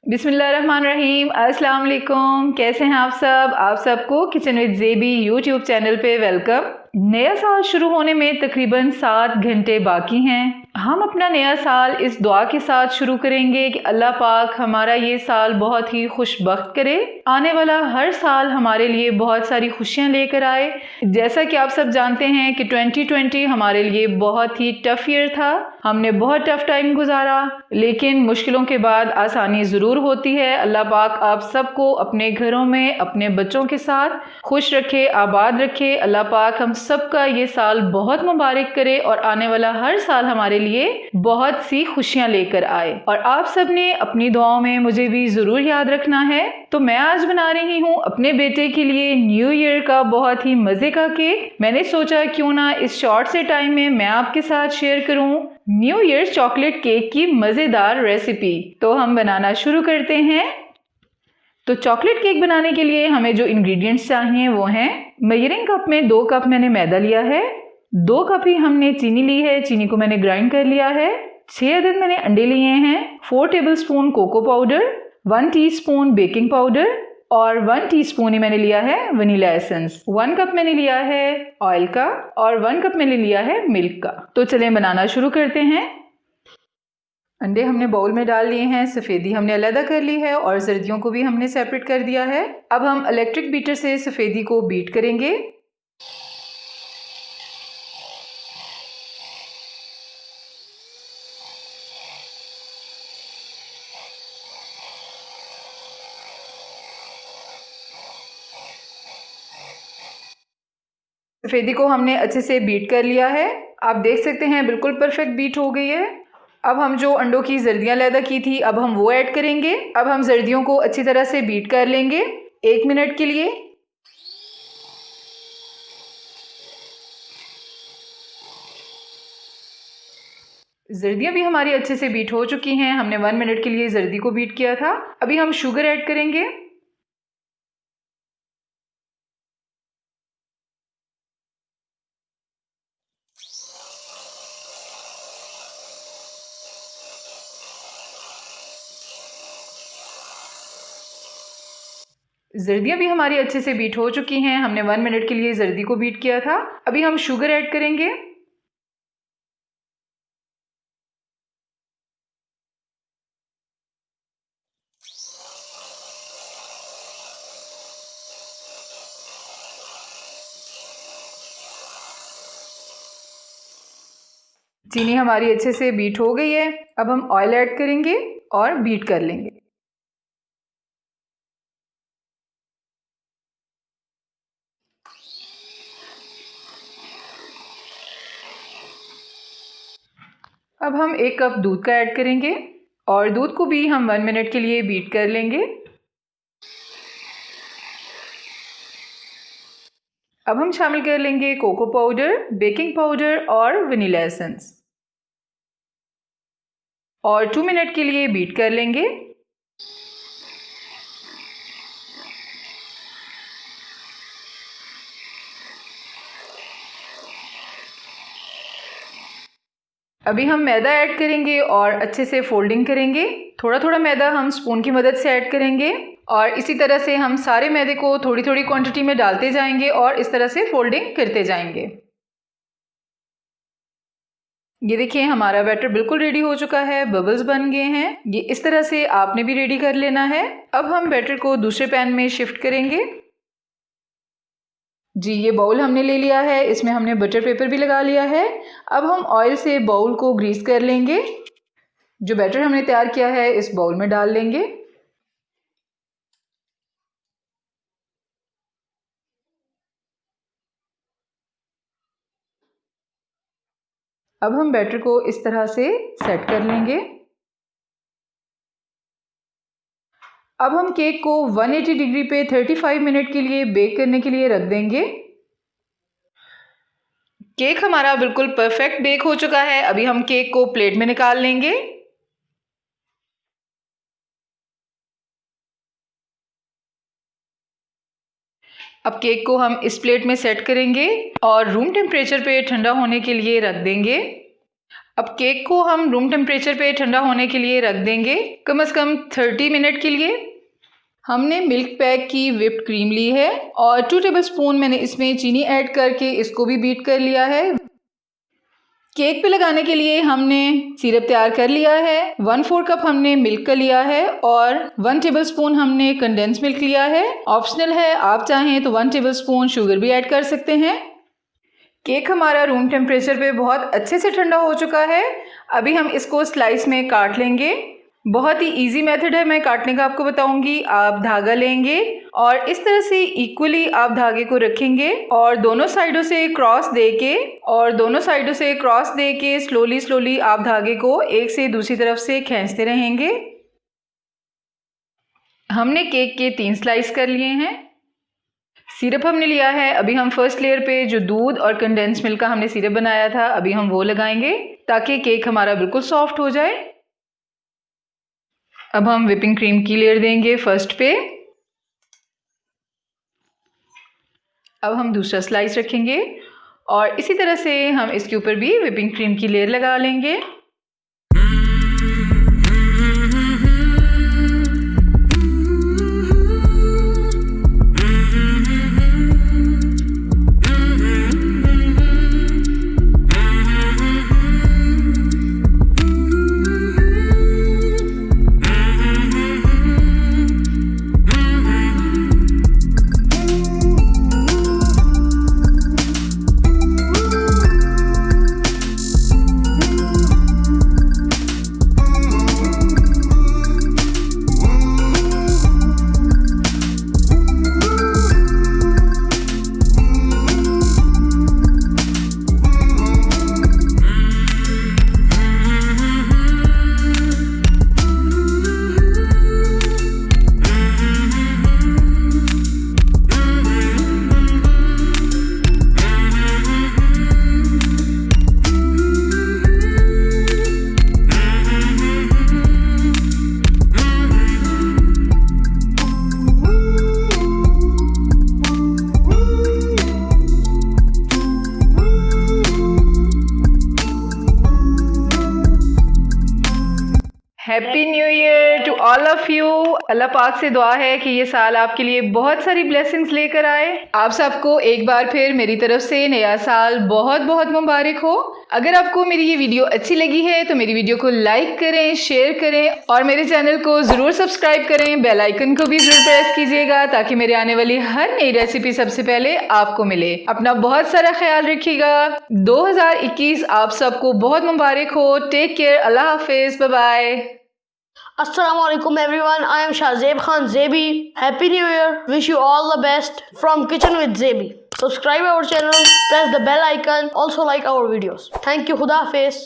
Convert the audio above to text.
बिस्मिल्लाहिर्रहमानिर्रहीम। अस्सलाम वालेकुम। कैसे हैं आप सब? आप सबको किचन विद ज़ेबी यूट्यूब चैनल पे वेलकम। नया साल शुरू होने में तकरीबन 7 घंटे बाकी हैं। हम अपना नया साल इस दुआ के साथ शुरू करेंगे कि अल्लाह पाक हमारा ये साल बहुत ही खुशबख्त करे, आने वाला हर साल हमारे लिए बहुत सारी खुशियां लेकर आए। जैसा कि आप सब जानते हैं कि 2020 हमारे लिए बहुत ही टफ ईयर था। हमने बहुत टफ टाइम गुजारा, लेकिन मुश्किलों के बाद आसानी ज़रूर होती है। अल्लाह पाक आप सबको अपने घरों में अपने बच्चों के साथ खुश रखे, आबाद रखे। अल्लाह पाक हम सबका ये साल बहुत मुबारक करे और आने वाला हर साल हमारे लिए बहुत सी खुशियां लेकर आए। और आप सब ने अपनी दुआओं में मुझे भी ज़रूर याद रखना है। तो मैं आज बना रही हूँ अपने बेटे के लिए न्यू ईयर का बहुत ही मज़े का केक। मैंने सोचा क्यों ना इस शॉर्ट से टाइम में मैं आपके साथ शेयर करूँ न्यू ईयर चॉकलेट केक की मज़ेदार रेसिपी। तो हम बनाना शुरू करते हैं। तो चॉकलेट केक बनाने के लिए हमें जो इंग्रेडिएंट्स चाहिए वो हैं, मेजरिंग कप में 2 कप मैंने मैदा लिया है, 2 कप ही हमने चीनी ली है, चीनी को मैंने ग्राइंड कर लिया है, 6 अदद मैंने अंडे लिए हैं, 4 tablespoon cocoa powder, 1 teaspoon baking powder और 1 टीस्पून ही मैंने लिया है वनीला एसेंस, 1 कप मैंने लिया है ऑयल का और 1 कप मैंने लिया है मिल्क का। तो चलें बनाना शुरू करते हैं। अंडे हमने बाउल में डाल लिए हैं, सफ़ेदी हमने अलग कर ली है और जर्दियों को भी हमने सेपरेट कर दिया है। अब हम इलेक्ट्रिक बीटर से सफ़ेदी को बीट करेंगे। सफ़ेदी को हमने अच्छे से बीट कर लिया है। आप देख सकते हैं बिल्कुल परफेक्ट बीट हो गई है। अब हम जो अंडों की जर्दियाँ लैदा की थी अब हम वो ऐड करेंगे। अब हम जर्दियों को अच्छी तरह से बीट कर लेंगे 1 मिनट के लिए। जर्दियाँ भी हमारी अच्छे से बीट हो चुकी हैं। हमने 1 मिनट के लिए जर्दी को बीट किया था। अभी हम शुगर ऐड करेंगे। जर्दियाँ भी हमारी अच्छे से बीट हो चुकी हैं। हमने 1 मिनट के लिए जर्दी को बीट किया था। अभी हम शुगर ऐड करेंगे। चीनी हमारी अच्छे से बीट हो गई है। अब हम ऑयल ऐड करेंगे और बीट कर लेंगे। अब हम 1 कप दूध का ऐड करेंगे और दूध को भी हम 1 मिनट के लिए बीट कर लेंगे। अब हम शामिल कर लेंगे कोको पाउडर, बेकिंग पाउडर और वनीला एसेंस और 2 मिनट के लिए बीट कर लेंगे। अभी हम मैदा ऐड करेंगे और अच्छे से फोल्डिंग करेंगे। थोड़ा थोड़ा मैदा हम स्पून की मदद से ऐड करेंगे और इसी तरह से हम सारे मैदे को थोड़ी थोड़ी क्वांटिटी में डालते जाएंगे और इस तरह से फोल्डिंग करते जाएंगे। ये देखिए हमारा बैटर बिल्कुल रेडी हो चुका है, बबल्स बन गए हैं। ये इस तरह से आपने भी रेडी कर लेना है। अब हम बैटर को दूसरे पैन में शिफ्ट करेंगे। जी ये बाउल हमने ले लिया है, इसमें हमने बटर पेपर भी लगा लिया है। अब हम ऑयल से बाउल को ग्रीस कर लेंगे। जो बैटर हमने तैयार किया है इस बाउल में डाल लेंगे। अब हम बैटर को इस तरह से सेट कर लेंगे। अब हम केक को 180 डिग्री पे 35 मिनट के लिए बेक करने के लिए रख देंगे। केक हमारा बिल्कुल परफेक्ट बेक हो चुका है। अभी हम केक को प्लेट में निकाल लेंगे। अब केक को हम इस प्लेट में सेट करेंगे और रूम टेम्परेचर पे ठंडा होने के लिए रख देंगे। अब केक को हम रूम टेम्परेचर पे ठंडा होने के लिए रख देंगे कम से कम 30 मिनट के लिए। हमने मिल्क पैक की व्हिप्ड क्रीम ली है और 2 टेबलस्पून मैंने इसमें चीनी ऐड करके इसको भी बीट कर लिया है। केक पे लगाने के लिए हमने सिरप तैयार कर लिया है। 1/4 कप हमने मिल्क का लिया है और 1 टेबलस्पून हमने कंडेंस मिल्क लिया है। ऑप्शनल है, आप चाहें तो 1 टेबलस्पून शुगर भी ऐड कर सकते हैं। केक हमारा रूम टेम्परेचर पे बहुत अच्छे से ठंडा हो चुका है। अभी हम इसको स्लाइस में काट लेंगे। बहुत ही इजी मेथड है, मैं काटने का आपको बताऊंगी। आप धागा लेंगे और इस तरह से इक्वली आप धागे को रखेंगे और दोनों साइडों से क्रॉस देके स्लोली आप धागे को एक से दूसरी तरफ से खींचते रहेंगे। हमने केक के 3 स्लाइस कर लिए हैं। सिरप हमने लिया है। अभी हम फर्स्ट लेयर पे जो दूध और कंडेंस मिल्क का हमने सिरप बनाया था, अभी हम वो लगाएंगे ताकि केक हमारा बिल्कुल सॉफ्ट हो जाए। अब हम व्हिपिंग क्रीम की लेयर देंगे फर्स्ट पे। अब हम दूसरा स्लाइस रखेंगे और इसी तरह से हम इसके ऊपर भी व्हिपिंग क्रीम की लेयर लगा लेंगे। Happy new year to all of you. Allah पाक से दुआ है कि ये साल आपके लिए बहुत सारी ब्लेसिंग्स लेकर आए। आप सबको एक बार फिर मेरी तरफ से नया साल बहुत बहुत मुबारक हो। अगर आपको मेरी ये वीडियो अच्छी लगी है तो मेरी वीडियो को लाइक करें, शेयर करें और मेरे चैनल को ज़रूर सब्सक्राइब करें। बेल आइकन को भी ज़रूर प्रेस कीजिएगा ताकि मेरे आने वाली हर नई रेसिपी सबसे पहले आपको मिले। अपना बहुत सारा ख्याल रखिएगा। 2021 आप सबको बहुत मुबारक हो। Take care. अल्लाह हाफिज़। Bye bye. Assalamualaikum everyone, I am Shahzeb Khan Zebi. Happy New Year. Wish you all the best from Kitchen with Zebi. Subscribe our channel, press the bell icon, also like our videos. Thank you. Khuda Hafiz.